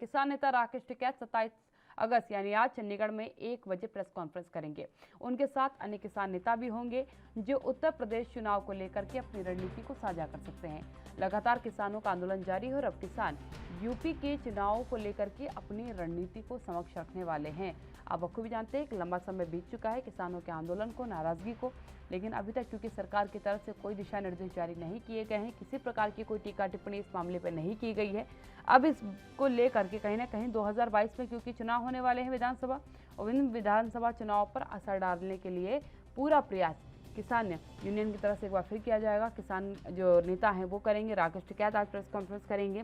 किसान नेता राकेश टिकैत 27 अगस्त यानी आज चंडीगढ़ में 1 बजे प्रेस कॉन्फ्रेंस करेंगे। उनके साथ अन्य किसान नेता भी होंगे जो उत्तर प्रदेश चुनाव को लेकर के अपनी रणनीति को साझा कर सकते हैं। लगातार किसानों का आंदोलन जारी है और अब किसान यूपी के चुनाव को लेकर के अपनी रणनीति को समक्ष रखने वाले हैं। आप बखूबी जानते हैं कि लंबा समय बीत चुका है किसानों के आंदोलन को, नाराजगी को, लेकिन अभी तक क्योंकि सरकार की तरफ से कोई दिशा निर्देश जारी नहीं किए गए हैं, किसी प्रकार की कोई टीका टिप्पणी इस मामले पर नहीं की गई है। अब इसको लेकर के कहीं ना कहीं 2022 में क्योंकि चुनाव होने वाले हैं विधानसभा, और इन विधानसभा चुनाव पर असर डालने के लिए पूरा प्रयास किसान यूनियन की तरफ से एक बार फिर किया जाएगा। किसान जो नेता हैं वो करेंगे। राकेश टिकैत आज प्रेस कॉन्फ्रेंस करेंगे।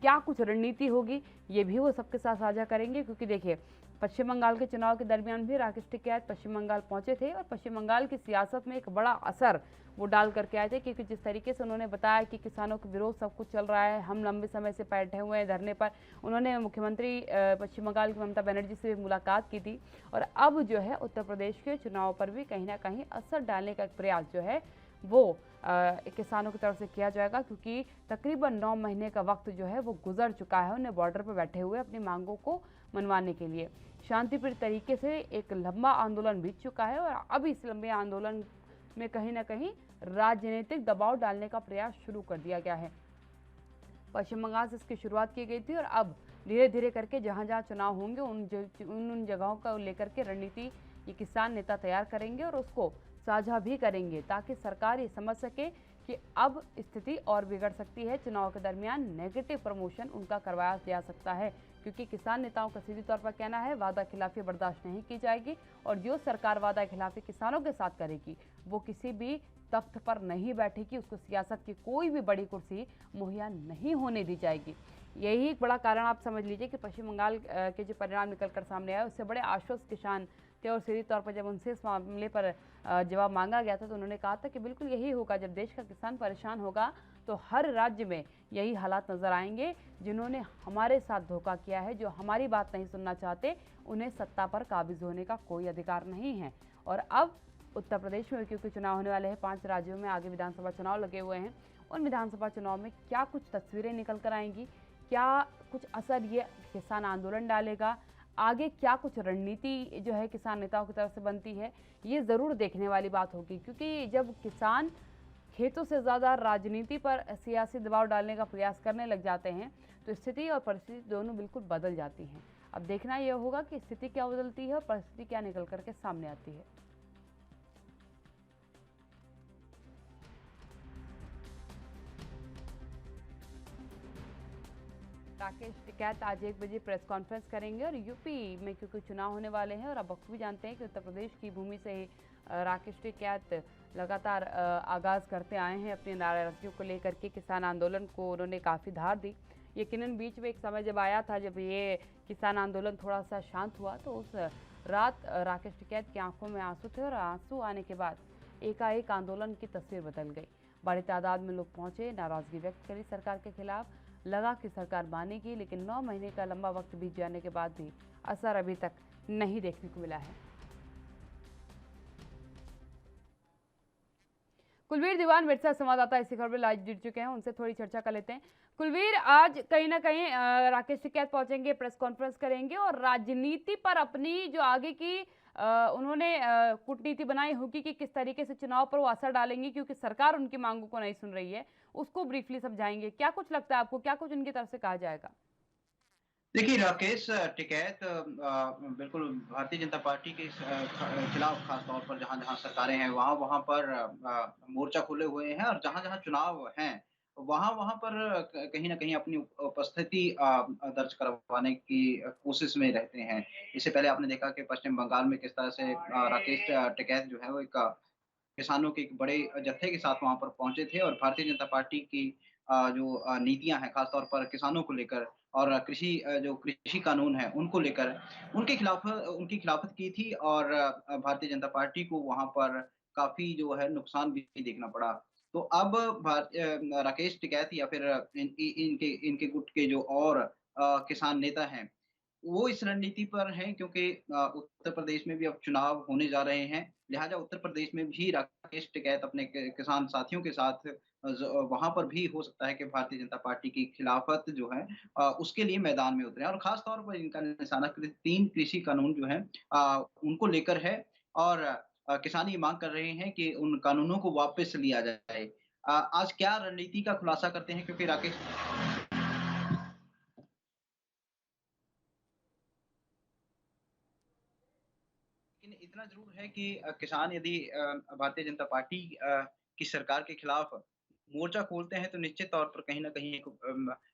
क्या कुछ रणनीति होगी ये भी वो सबके साथ साझा करेंगे, क्योंकि देखिए पश्चिम बंगाल के चुनाव के दरमियान भी राकेश टिकैत पश्चिम बंगाल पहुंचे थे और पश्चिम बंगाल की सियासत में एक बड़ा असर वो डाल करके आए थे, क्योंकि जिस तरीके से उन्होंने बताया कि किसानों के विरोध सब कुछ चल रहा है, हम लंबे समय से बैठे हुए हैं धरने पर। उन्होंने मुख्यमंत्री पश्चिम बंगाल की ममता बनर्जी से भी मुलाकात की थी और अब जो है उत्तर प्रदेश के चुनाव पर भी कहीं ना कहीं असर डालने का प्रयास जो है वो किसानों की तरफ से किया जाएगा, क्योंकि तकरीबन 9 महीने का वक्त जो है वो गुजर चुका है उन्हें बॉर्डर पर बैठे हुए अपनी मांगों को मनवाने के लिए। शांतिप्रिय तरीके से एक लंबा आंदोलन बीत चुका है और अब इस लंबे आंदोलन में कहीं ना कहीं राजनीतिक दबाव डालने का प्रयास शुरू कर दिया गया है। पश्चिम बंगाल से इसकी शुरुआत की गई थी और अब धीरे धीरे करके जहां जहां चुनाव होंगे उन जगहों को लेकर के रणनीति ये किसान नेता तैयार करेंगे और उसको साझा भी करेंगे, ताकि सरकार ये समझ सके कि अब स्थिति और बिगड़ सकती है। चुनाव के दरमियान नेगेटिव प्रमोशन उनका करवाया जा सकता है, क्योंकि किसान नेताओं का सीधी तौर पर कहना है वादा खिलाफी बर्दाश्त नहीं की जाएगी और जो सरकार वादा खिलाफी किसानों के साथ करेगी वो किसी भी तख्त पर नहीं बैठेगी, उसको सियासत की कोई भी बड़ी कुर्सी मुहैया नहीं होने दी जाएगी। यही एक बड़ा कारण आप समझ लीजिए कि पश्चिम बंगाल के जो परिणाम निकलकर सामने आए उससे बड़े आश्वस्त किसान थे और सीधी तौर पर जब उनसे इस मामले पर जवाब मांगा गया था तो उन्होंने कहा था कि बिल्कुल यही होगा, जब देश का किसान परेशान होगा तो हर राज्य में यही हालात नजर आएंगे। जिन्होंने हमारे साथ धोखा किया है, जो हमारी बात नहीं सुनना चाहते, उन्हें सत्ता पर काबिज होने का कोई अधिकार नहीं है। और अब उत्तर प्रदेश में क्योंकि चुनाव होने वाले हैं, 5 राज्यों में आगे विधानसभा चुनाव लगे हुए हैं, उन विधानसभा चुनाव में क्या कुछ तस्वीरें निकल कर आएंगी, क्या कुछ असर ये किसान आंदोलन डालेगा, आगे क्या कुछ रणनीति जो है किसान नेताओं की तरफ से बनती है, ये ज़रूर देखने वाली बात होगी। क्योंकि जब किसान खेतों से ज़्यादा राजनीति पर सियासी दबाव डालने का प्रयास करने लग जाते हैं तो स्थिति और परिस्थिति दोनों बिल्कुल बदल जाती हैं। अब देखना यह होगा कि स्थिति क्या बदलती है और परिस्थिति क्या निकल करके सामने आती है। राकेश टिकैत आज 1 बजे प्रेस कॉन्फ्रेंस करेंगे और यूपी में क्योंकि चुनाव होने वाले हैं और अब बखूबी जानते हैं कि उत्तर प्रदेश की भूमि से ही राकेश टिकैत लगातार आगाज करते आए हैं अपनी नाराजगियों को लेकर के। किसान आंदोलन को उन्होंने काफ़ी धार दी। यकीनन बीच में एक समय जब आया था जब ये किसान आंदोलन थोड़ा सा शांत हुआ तो उस रात राकेश टिकैत की आंखों में आंसू थे और आंसू आने के बाद एकाएक आंदोलन की तस्वीर बदल गई। बड़ी तादाद में लोग पहुंचे, नाराजगी व्यक्त करी सरकार के खिलाफ, लगा कि सरकार मानेगी, लेकिन 9 महीने का लंबा वक्त बीत जाने के बाद भी असर अभी तक नहीं देखने को मिला है। कुलवीर दीवान मेरे साथ संवाददाता इसी खबर में लाइव जुड़ चुके हैं, उनसे थोड़ी चर्चा कर लेते हैं। कुलवीर, आज कहीं ना कहीं राकेश टिकैत पहुंचेंगे, प्रेस कॉन्फ्रेंस करेंगे और राजनीति पर अपनी जो आगे की उन्होंने कूटनीति बनाई होगी कि किस तरीके से चुनाव पर वो असर डालेंगे, क्योंकि सरकार उनकी मांगों को नहीं सुन रही है, उसको ब्रीफली समझाएंगे। क्या कुछ लगता है आपको, क्या कुछ उनकी तरफ से कहा जाएगा? देखिए, राकेश टिकैत बिल्कुल भारतीय जनता पार्टी के खिलाफ खास तौर पर जहाँ-जहाँ सरकारें हैं वहाँ-वहाँ पर मोर्चा खोले हुए हैं और जहाँ-जहाँ चुनाव हैं वहाँ-वहाँ पर कहीं न कहीं अपनी उपस्थिति दर्ज करवाने की कोशिश में रहते हैं। इससे पहले आपने देखा कि पश्चिम बंगाल में किस तरह से राकेश टिकैत जो है वो एक किसानों के एक बड़े जत्थे के साथ वहाँ पर पहुँचे थे और भारतीय जनता पार्टी की जो नीतियाँ हैं ख़ास तौर पर किसानों को लेकर और जो कृषि कानून है उनको लेकर उनकी खिलाफत की थी और भारतीय जनता पार्टी को वहाँ पर काफ़ी जो है नुकसान भी देखना पड़ा। तो अब राकेश टिकैत या फिर इनके गुट के जो और किसान नेता हैं वो इस रणनीति पर हैं क्योंकि उत्तर प्रदेश में भी अब चुनाव होने जा रहे हैं। लिहाजा उत्तर प्रदेश में भी राकेश टिकैत अपने किसान साथियों के साथ वहाँ पर भी हो सकता है कि भारतीय जनता पार्टी की खिलाफत जो है उसके लिए मैदान में उतरे और ख़ास तौर पर इनका निशाना 3 कृषि कानून जो हैं उनको लेकर है और किसान ये माँग कर रहे हैं कि उन कानूनों को वापस लिया जाए। आज क्या रणनीति का खुलासा करते हैं क्योंकि राकेश लेकिन इतना ज़रूर है कि किसान यदि भारतीय जनता पार्टी की सरकार के खिलाफ मोर्चा खोलते हैं, तो निश्चित तौर पर कहीं न कहीं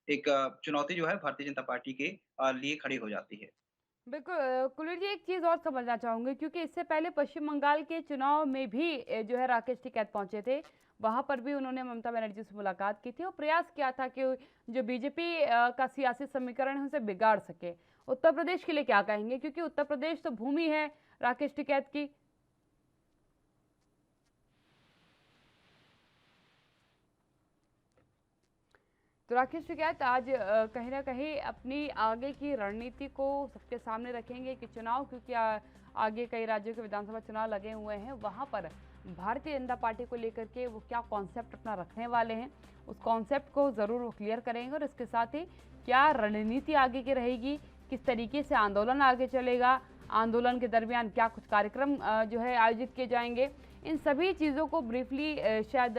एक चुनौती जो है भारतीय जनता पार्टी के लिए खड़ी हो जाती है। बिल्कुल कुलवीर जी एक चीज़ और समझना चाहूँगी क्योंकि इससे पहले पश्चिम बंगाल के चुनाव में भी जो है राकेश टिकैत पहुँचे थे। वहाँ पर भी उन्होंने ममता बनर्जी से मुलाकात की थी और प्रयास किया था कि जो बीजेपी का सियासी समीकरण है उसे बिगाड़ सके। उत्तर प्रदेश के लिए क्या कहेंगे? क्योंकि उत्तर प्रदेश तो भूमि है राकेश टिकैत की। तो राकेश टिकैत आज कहीं न कहीं अपनी आगे की रणनीति को सबके सामने रखेंगे कि चुनाव क्योंकि आगे कई राज्यों के विधानसभा चुनाव लगे हुए हैं, वहाँ पर भारतीय जनता पार्टी को लेकर के वो क्या कॉन्सेप्ट अपना रखने वाले हैं, उस कॉन्सेप्ट को ज़रूर वो क्लियर करेंगे और इसके साथ ही क्या रणनीति आगे की रहेगी, किस तरीके से आंदोलन आगे चलेगा, आंदोलन के दरमियान क्या कुछ कार्यक्रम जो है आयोजित किए जाएंगे, इन सभी चीज़ों को ब्रीफली शायद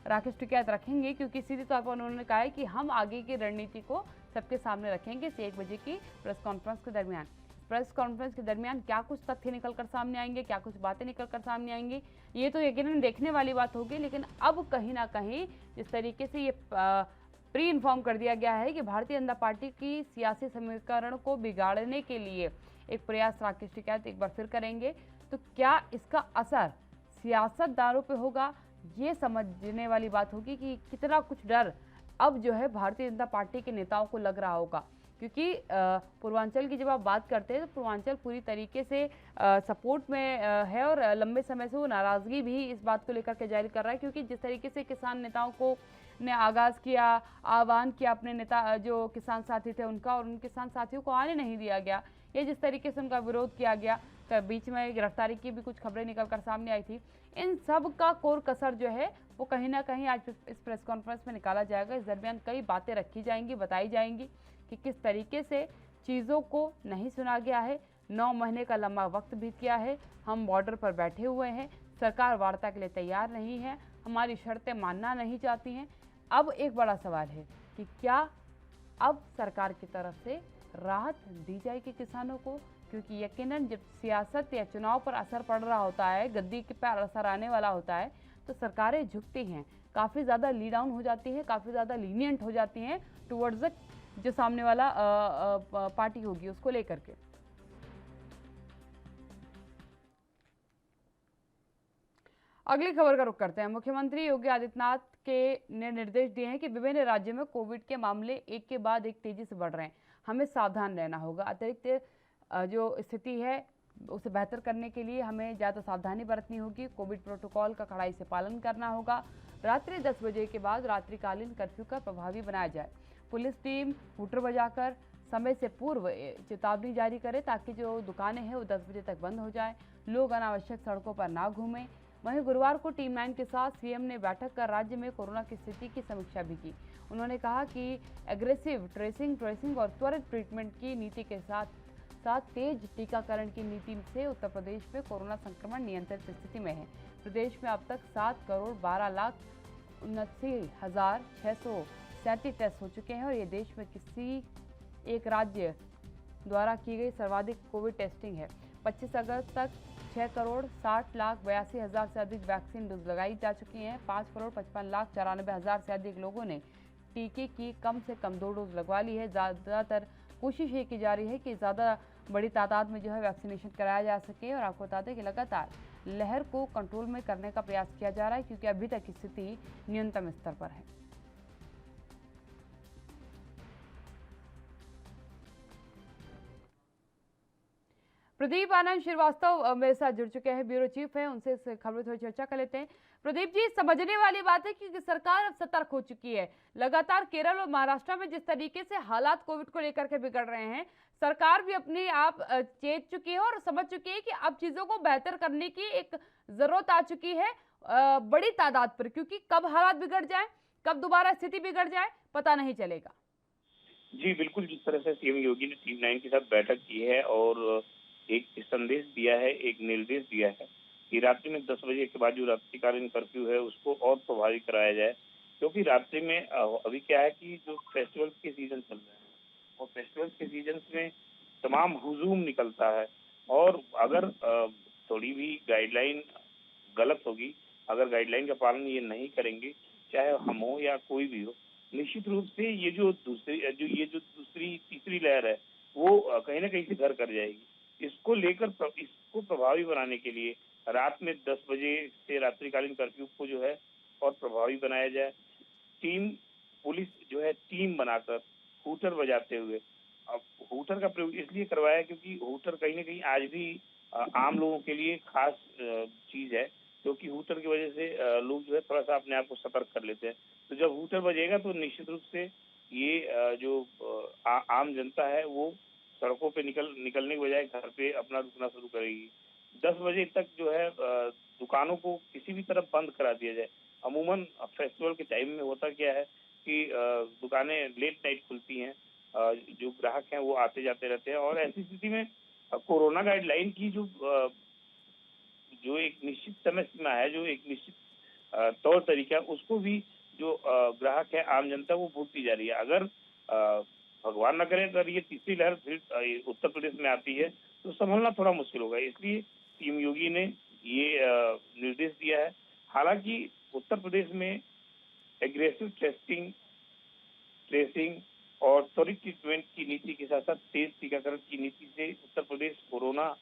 राकेश टिकैत रखेंगे क्योंकि सीधे तौर पर उन्होंने कहा है कि हम आगे की रणनीति को सबके सामने रखेंगे इस 1 बजे की प्रेस कॉन्फ्रेंस के दरमियान। प्रेस कॉन्फ्रेंस के दरमियान क्या कुछ तथ्य निकल कर सामने आएंगे, क्या कुछ बातें निकल कर सामने आएंगी, ये तो यकीनन देखने वाली बात होगी। लेकिन अब कहीं ना कहीं जिस तरीके से ये प्री इन्फॉर्म कर दिया गया है कि भारतीय जनता पार्टी की सियासी समीकरण को बिगाड़ने के लिए एक प्रयास राकेश टिकैत एक बार फिर करेंगे, तो क्या इसका असर सियासतदानों पे होगा, ये समझने वाली बात होगी कि कितना कुछ डर अब जो है भारतीय जनता पार्टी के नेताओं को लग रहा होगा। क्योंकि पूर्वांचल की जब आप बात करते हैं तो पूर्वांचल पूरी तरीके से सपोर्ट में है और लंबे समय से वो नाराज़गी भी इस बात को लेकर के जाहिर कर रहा है क्योंकि जिस तरीके से किसान नेताओं को ने आगाज़ किया, आह्वान किया अपने नेता जो किसान साथी थे उनका और उन किसान साथियों को आने नहीं दिया गया, ये जिस तरीके से उनका विरोध किया गया, बीच में गिरफ्तारी की भी कुछ खबरें निकल कर सामने आई थी, इन सब का कोर कसर जो है वो कहीं ना कहीं आज इस प्रेस कॉन्फ्रेंस में निकाला जाएगा। इस दरमियान कई बातें रखी जाएंगी, बताई जाएंगी कि किस तरीके से चीज़ों को नहीं सुना गया है। 9 महीने का लंबा वक्त बीत गया है, हम बॉर्डर पर बैठे हुए हैं, सरकार वार्ता के लिए तैयार नहीं है, हमारी शर्तें मानना नहीं चाहती हैं। अब एक बड़ा सवाल है कि क्या अब सरकार की तरफ से राहत दी जाएगी किसानों को, क्योंकि यकीनन जब सियासत या चुनाव पर असर पड़ रहा होता है, गद्दी के पर असर आने वाला होता है, तो सरकारें झुकती हैं, काफ़ी ज़्यादा लीड डाउन हो जाती हैं, काफ़ी ज़्यादा लीनियंट हो जाती हैं टुवर्ड्स द जो सामने वाला पार्टी होगी उसको लेकर के। अगली खबर का रुख करते हैं। मुख्यमंत्री योगी आदित्यनाथ के ने निर्देश दिए हैं कि विभिन्न राज्यों में कोविड के मामले एक के बाद एक तेजी से बढ़ रहे हैं, हमें सावधान रहना होगा। अतिरिक्त जो स्थिति है उसे बेहतर करने के लिए हमें ज़्यादा सावधानी बरतनी होगी, कोविड प्रोटोकॉल का कड़ाई से पालन करना होगा। रात्रि 10 बजे के बाद रात्रिकालीन कर्फ्यू का प्रभावी बनाया जाए, पुलिस टीम हूटर बजाकर समय से पूर्व चेतावनी जारी करे ताकि जो दुकानें हैं वो 10 बजे तक बंद हो जाए, लोग अनावश्यक सड़कों पर ना घूमें। वहीं गुरुवार को टीम 9 के साथ सीएम ने बैठक कर राज्य में कोरोना की स्थिति की समीक्षा भी की। उन्होंने कहा कि एग्रेसिव ट्रेसिंग और त्वरित ट्रीटमेंट की नीति के साथ साथ तेज टीकाकरण की नीति से उत्तर प्रदेश में कोरोना संक्रमण नियंत्रित स्थिति में है। प्रदेश में अब तक 7,12,79,637 टेस्ट हो चुके हैं और ये देश में किसी एक राज्य द्वारा की गई सर्वाधिक कोविड टेस्टिंग है। 25 अगस्त तक 6,60,82,000 से अधिक वैक्सीन डोज लगाई जा चुकी हैं। 5,55,94,000 से अधिक लोगों ने टीके की कम से कम 2 डोज लगवा ली है। ज़्यादातर कोशिश ये की जा रही है कि ज़्यादा बड़ी तादाद में जो है वैक्सीनेशन कराया जा सके और आपको बता दें कि लगातार लहर को कंट्रोल में करने का प्रयास किया जा रहा है क्योंकि अभी तक स्थिति न्यूनतम स्तर पर है। प्रदीप आनंद श्रीवास्तव मेरे साथ जुड़ चुके हैं, ब्यूरो चीफ हैं, उनसे इस खबर थोड़ी चर्चा कर लेते हैं। प्रदीप जी, समझने वाली बात है कि सरकार अब सतर्क हो चुकी है। लगातार केरल और महाराष्ट्र में जिस तरीके से हालात कोविड को लेकर के बिगड़ रहे हैं, सरकार भी अपने आप चेत चुकी है और समझ चुकी है कि अब चीजों को बेहतर करने की एक जरूरत आ चुकी है बड़ी तादाद पर, क्योंकि कब हालात बिगड़ जाए, कब दोबारा स्थिति बिगड़ जाए, पता नहीं चलेगा। जी बिल्कुल, जिस तरह से सीएम योगी ने टीम 9 के साथ बैठक की है और एक संदेश दिया है, एक निर्देश दिया है कि रात्रि में 10 बजे के बाद जो रात्रिकालीन कर्फ्यू है उसको और प्रभावी कराया जाए, क्योंकि रात्रि में अभी क्या है कि जो फेस्टिवल्स के सीजन चल रहे हैं और फेस्टिवल्स के सीजन में तमाम हुजूम निकलता है और अगर थोड़ी भी गाइडलाइन गलत होगी, अगर गाइडलाइन का पालन ये नहीं करेंगे, चाहे हम हो या कोई भी हो, निश्चित रूप से ये जो दूसरी तीसरी लहर है वो कहीं ना कहीं से घर कर जाएगी। इसको लेकर इसको प्रभावी बनाने के लिए रात में 10 बजे से रात्रिकालीन कर्फ्यू को जो है और प्रभावी बनाया जाए। पुलिस जो है टीम बनाकर हूटर बजाते हुए, अब हूटर का प्रयोग इसलिए करवाया क्योंकि हूटर कहीं ना कहीं आज भी आम लोगों के लिए खास चीज है, क्योंकि हूटर की वजह से लोग जो है थोड़ा सा अपने आप को सतर्क कर लेते हैं। तो जब हूटर बजेगा तो निश्चित रूप से ये जो आम जनता है वो सड़कों पे निकलने के बजाय घर पे अपना रुकना शुरू करेगी। 10 बजे तक जो है दुकानों को किसी भी तरह बंद करा दिया जाए। अमूमन फेस्टिवल के टाइम में होता क्या है कि दुकानें लेट नाइट खुलती हैं, जो ग्राहक हैं वो आते जाते रहते हैं और ऐसी स्थिति में कोरोना गाइडलाइन की जो एक निश्चित समय सीमा है, जो एक निश्चित तौर तरीका है, उसको भी जो ग्राहक है, आम जनता, वो भूलती जा रही है। अगर भगवान न करे अगर ये तीसरी लहर फिर उत्तर प्रदेश में आती है तो संभलना थोड़ा मुश्किल होगा। इसलिए सीएम योगी ने ये निर्देश दिया है। हालांकि उत्तर प्रदेश में एग्रेसिव टेस्टिंग, ट्रेसिंग और त्वरित ट्रीटमेंट की नीति के साथ साथ तेज टीकाकरण की नीति से उत्तर प्रदेश कोरोना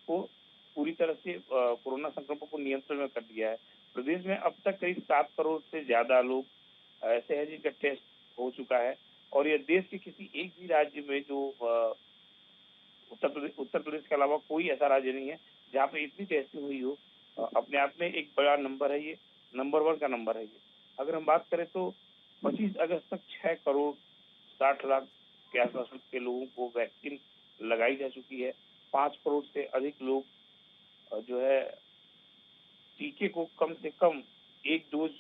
को पूरी तरह से कोरोना संक्रमण को नियंत्रण में कर दिया है। प्रदेश में अब तक करीब 7 करोड़ से ज्यादा लोग ऐसे हैं जिनका टेस्ट हो चुका है और यह देश के किसी एक भी राज्य में जो उत्तर प्रदेश के अलावा कोई ऐसा राज्य नहीं है जहाँ पे इतनी टेस्टिंग हुई हो। अपने आप में एक बड़ा नंबर है, ये नंबर 1 का नंबर है ये। अगर हम बात करें तो 25 अगस्त तक 6 करोड़ 60 लाख के आसपास के लोगों को वैक्सीन लगाई जा चुकी है। 5 करोड़ से अधिक लोग जो है टीके को कम से कम 1 डोज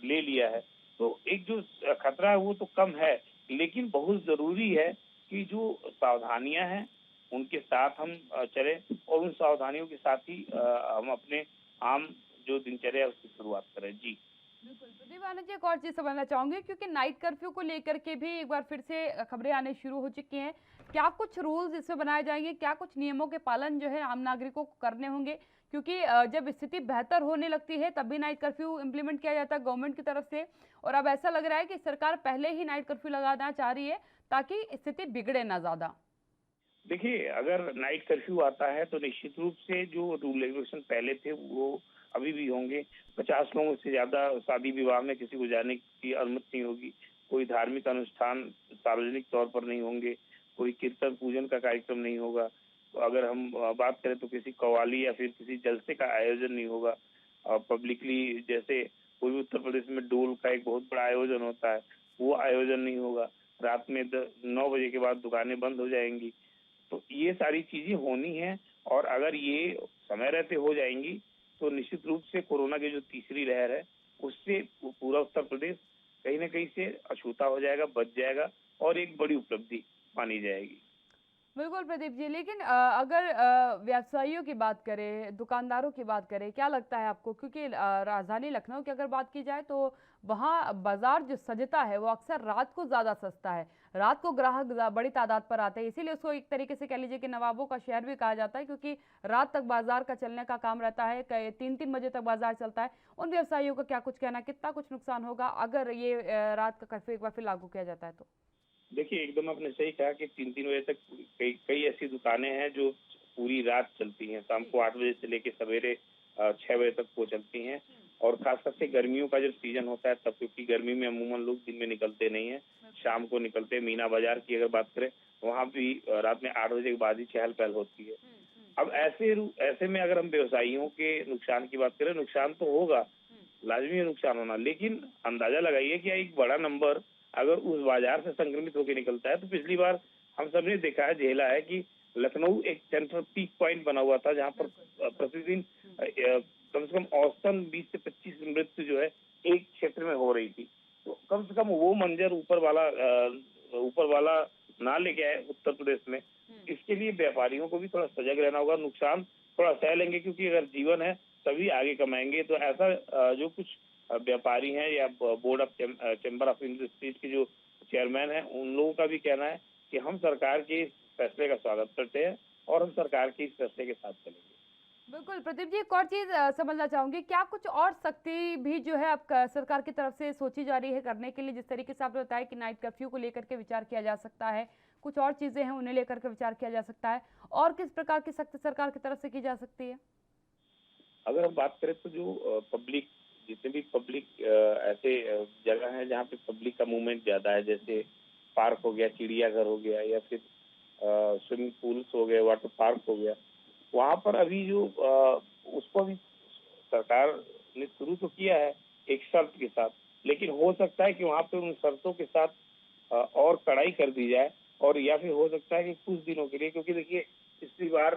ले लिया है। तो एक जो खतरा है वो तो कम है, लेकिन बहुत जरूरी है कि जो सावधानियां हैं उनके साथ हम चले और उन सावधानियों के साथ ही हम अपने आम जो दिनचर्या है उसकी शुरुआत करें। जी बिल्कुल। प्रदीप आनंद जी, एक और चीज समझना चाहूंगी, क्योंकि नाइट कर्फ्यू को लेकर के भी एक बार फिर से खबरें आने शुरू हो चुकी हैं। क्या कुछ रूल्स इसमें बनाए जाएंगे, क्या कुछ नियमों के पालन जो है आम नागरिकों को करने होंगे, क्योंकि जब स्थिति बेहतर होने लगती है तब भी नाइट कर्फ्यू इंप्लीमेंट किया जाता है गवर्नमेंट की तरफ से, और अब ऐसा लग रहा है कि सरकार पहले ही नाइट कर्फ्यू लगाना चाह रही है ताकि स्थिति बिगड़े ना ज्यादा। देखिए, अगर नाइट कर्फ्यू आता है तो निश्चित रूप से जो रूल रेगुलेशन पहले थे वो अभी भी होंगे। 50 लोगों से ज्यादा शादी विवाह में किसी को जाने की अनुमति नहीं होगी। कोई धार्मिक अनुष्ठान सार्वजनिक तौर पर नहीं होंगे। कोई कीर्तन पूजन का कार्यक्रम नहीं होगा। तो अगर हम बात करें तो किसी कव्वाली या फिर किसी जलसे का आयोजन नहीं होगा। पब्लिकली जैसे कोई उत्तर प्रदेश में डोल का एक बहुत बड़ा आयोजन होता है, वो आयोजन नहीं होगा। रात में 9 बजे के बाद दुकानें बंद हो जाएंगी। तो ये सारी चीजें होनी है और अगर ये समय रहते हो जाएंगी तो निश्चित रूप से कोरोना की जो तीसरी लहर है उससे पूरा उत्तर प्रदेश कहीं ना कहीं से अछूता हो जाएगा, बच जाएगा और एक बड़ी उपलब्धि मानी जाएगी। बिल्कुल प्रदीप जी, लेकिन अगर व्यवसायियों की बात करें, दुकानदारों की बात करें, क्या लगता है आपको, क्योंकि राजधानी लखनऊ की अगर बात की जाए तो वहाँ बाजार जो सजता है वो अक्सर रात को ज़्यादा सस्ता है, रात को ग्राहक बड़ी तादाद पर आते हैं, इसीलिए उसको एक तरीके से कह लीजिए कि नवाबों का शहर भी कहा जाता है, क्योंकि रात तक बाजार का चलने का काम रहता है, 3-3 बजे तक बाजार चलता है। उन व्यवसायियों का क्या कुछ कहना, कितना कुछ नुकसान होगा अगर ये रात का कर्फ्यू एक बार फिर लागू किया जाता है तो? देखिए, एकदम आपने सही कहा कि 3-3 बजे तक कई ऐसी दुकानें हैं जो पूरी रात चलती हैं। शाम को 8 बजे से लेकर सवेरे 6 बजे तक वो चलती हैं और खासकर से गर्मियों का जब सीजन होता है तब, क्योंकि गर्मी में अमूमन लोग दिन में निकलते नहीं है, शाम को निकलते हैं। मीना बाजार की अगर बात करें, वहाँ भी रात में 8 बजे के बाद ही चहल पहल होती है। अब ऐसे में अगर हम व्यवसायियों के नुकसान की बात करें, नुकसान तो होगा, लाजमी है नुकसान होना, लेकिन अंदाजा लगाइए कि एक बड़ा नंबर अगर उस बाजार से संक्रमित होकर निकलता है। तो पिछली बार हम सबने देखा है, झेला है कि लखनऊ एक सेंट्रल पीक पॉइंट बना हुआ था, जहाँ पर प्रतिदिन कम से कम औसतन 20 से 25 मृत्यु जो है एक क्षेत्र में हो रही थी। तो कम से कम वो मंजर ऊपर वाला ना लेके आए उत्तर प्रदेश में। इसके लिए व्यापारियों को भी थोड़ा सजग रहना होगा। नुकसान थोड़ा सह लेंगे, क्योंकि अगर जीवन है तभी आगे कमाएंगे। तो ऐसा जो कुछ व्यापारी हैं या board of chamber of industries के जो चेयरमैन हैं, उन लोगों का भी कहना है कि हम सरकार के इस फैसले का स्वागत करते हैं और हम सरकार के इस फैसले के साथ चलेंगे। बिल्कुल प्रदीप जी, एक और चीज समझना चाहूंगी, क्या कुछ और सख्ती भी जो है अब सरकार की तरफ से सोची जा रही है करने के लिए? जिस तरीके से आपने बताया कि नाइट कर्फ्यू को लेकर के विचार किया जा सकता है, कुछ और चीजें हैं उन्हें लेकर के विचार किया जा सकता है, और किस प्रकार की सख्ती सरकार की तरफ से की जा सकती है? अगर हम बात करें तो जो पब्लिक, जितने भी पब्लिक ऐसे जगह हैं जहाँ पे पब्लिक का मूवमेंट ज्यादा है, जैसे पार्क हो गया, चिड़ियाघर हो गया, या फिर स्विमिंग पूल्स हो गए, वाटर पार्क हो गया, वहाँ पर अभी जो उसको भी सरकार ने शुरू तो किया है एक शर्त के साथ, लेकिन हो सकता है कि वहाँ पे उन शर्तों के साथ और कड़ाई कर दी जाए, और या फिर हो सकता है कि कुछ दिनों के लिए, क्योंकि देखिए पिछली बार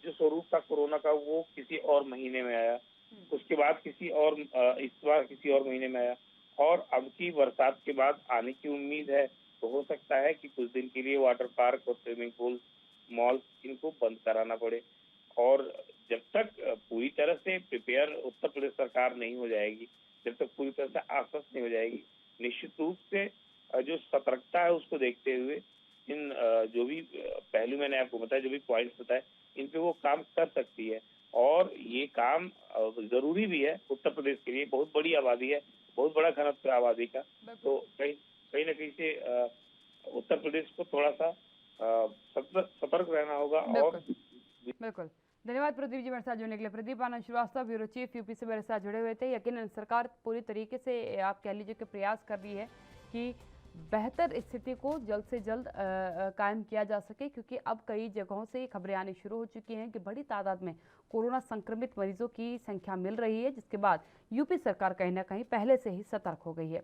जो स्वरूप था कोरोना का वो किसी और महीने में आया, उसके बाद इस बार किसी और महीने में आया, और अब की बरसात के बाद आने की उम्मीद है। तो हो सकता है कि कुछ दिन के लिए वाटर पार्क और स्विमिंग पूल, मॉल, इनको बंद कराना पड़े। और जब तक पूरी तरह से प्रिपेयर उत्तर प्रदेश सरकार नहीं हो जाएगी, जब तक पूरी तरह से आश्वस्त नहीं हो जाएगी, निश्चित रूप से जो सतर्कता है उसको देखते हुए इन जो भी पहलू मैंने आपको बताया, जो भी पॉइंट्स बताए, इन पे वो काम कर सकती है। और ये काम जरूरी भी है उत्तर प्रदेश के लिए। बहुत बड़ी आबादी है, बहुत बड़ा घनत्व है आबादी का, तो कहीं न कहीं से उत्तर प्रदेश को थोड़ा सा सतर्क रहना होगा। और बिल्कुल, धन्यवाद प्रदीप जी मेरे साथ जुड़ने के लिए। प्रदीप आनंद श्रीवास्तव, ब्यूरो चीफ यूपी से मेरे साथ जुड़े हुए थे। यकीनन सरकार पूरी तरीके से आप कह लीजिए कि प्रयास कर रही है कि बेहतर स्थिति को जल्द से जल्द कायम किया जा सके, क्योंकि अब कई जगहों से खबरें आनी शुरू हो चुकी हैं कि बड़ी तादाद में कोरोना संक्रमित मरीजों की संख्या मिल रही है, जिसके बाद यूपी सरकार कहीं ना कहीं पहले से ही सतर्क हो गई है।